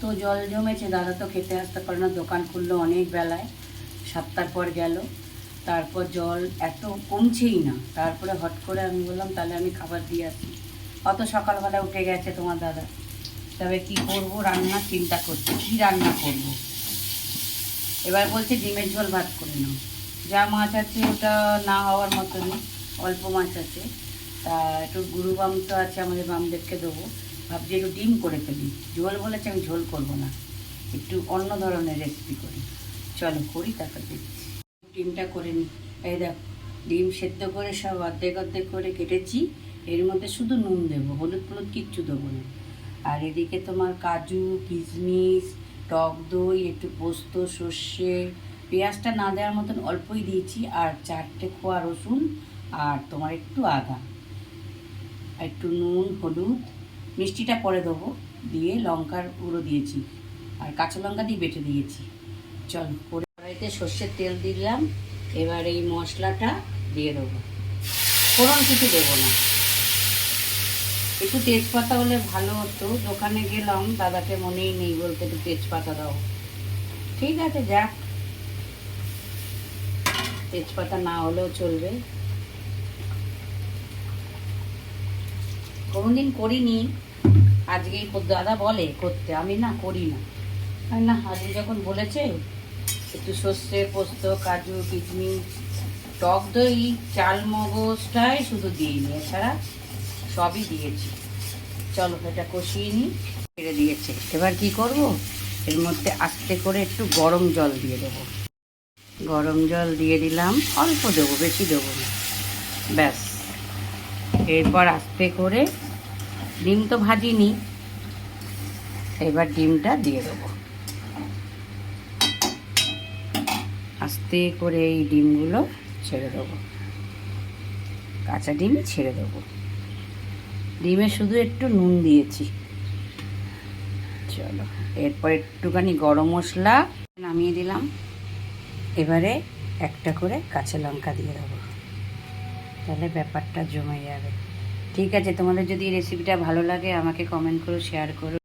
এত জল জমেছে, দাদা তো খেতে আসতে পারে না, দোকান খুললো অনেক বেলায়, 7টার পর গেল। তারপর জল এত কমছেই না। তারপরে হট করে আমি বললাম তাহলে আমি খাবার দিয়ে আসি। অত সকালবেলা উঠে গেছে তোমার দাদা। তবে কি করব, রান্না চিন্তা করছি কী রান্না করব। এবার বলছে ডিমের ঝোল ভাত করে নাও। যা মাছ আছে ওটা না হওয়ার মতনই, অল্প মাছ আছে। তা একটু গুরু বাম তো আছে, আমাদের বামদেরকে দেবো। ভাবছি একটু ডিম করে ফেলি। ঝোল বলেছে, আমি ঝোল করবো না, একটু অন্য ধরনের রেসিপি করি। চলো করি, তারপর দেখছি। ডিমটা করে নিই। এই দেখ, ডিম সেদ্ধ করে সব অর্ধেক অর্ধেক করে কেটেছি। এর মধ্যে শুধু নুন দেবো, হলুদ ফলুদ কিচ্ছু দেবো না। আর এদিকে তোমার কাজু, কিশমিশ, টক দই, একটু পোস্ত, সর্ষে, পেঁয়াজটা না দেওয়ার মতন অল্পই দিয়েছি, আর 4টে কোয়া রসুন, আর তোমার একটু আদা, একটু নুন, হলুদ, মিষ্টিটা পরে দেবো, দিয়ে লঙ্কার গুঁড়ো দিয়েছি, আর কাঁচা লঙ্কা দিয়ে বেটে দিয়েছি। চল করে, কড়াইতে সর্ষের তেল দিলাম। এবার এই মশলাটা দিয়ে দেবো, ফোড়ন কিছু দেবো না। একটু তেজপাতা হলে ভালো হতো, দোকানে গেলাম, দাদাকে মনেই নেই, বলতে একটু তেজপাতা দাও। ঠিক আছে, যাক, তেজপাতা না হলেও চলবে। কোনোদিন করিনি, আজকেই দাদা বলে করতে, আমি না করি না। না, আজকে যখন বলেছে, একটু সর্ষে, পোস্ত, কাজু, কিশমিশ, টক দই, চাল মগজটাই শুধু দিইনি, এছাড়া সবই দিয়েছি। চলো এটা কষিয়ে নিই। ছেড়ে দিয়েছে, এবার কি করব, এর মধ্যে আস্তে করে একটু গরম জল দিয়ে দেবো। গরম জল দিয়ে দিলাম, অল্প দেবো, বেশি দেবো না, ব্যাস। এরপর আস্তে করে, ডিম তো ভাজিনি, এবার ডিমটা দিয়ে দেবো। আস্তে করে এই ডিমগুলো ছেড়ে দেবো, কাঁচা ডিমই ছেড়ে দেবো। ডিমে শুধু একটু নুন দিয়েছি। চলো, এরপর একটুখানি গরম মশলা নামিয়ে দিলাম। এবারে একটা করে কাঁচা লঙ্কা দিয়ে দেবো, তাহলে ব্যাপারটা জমে যাবে। ঠিক আছে, তোমাদের যদি এই রেসিপিটা ভালো লাগে আমাকে কমেন্ট করো, শেয়ার করো।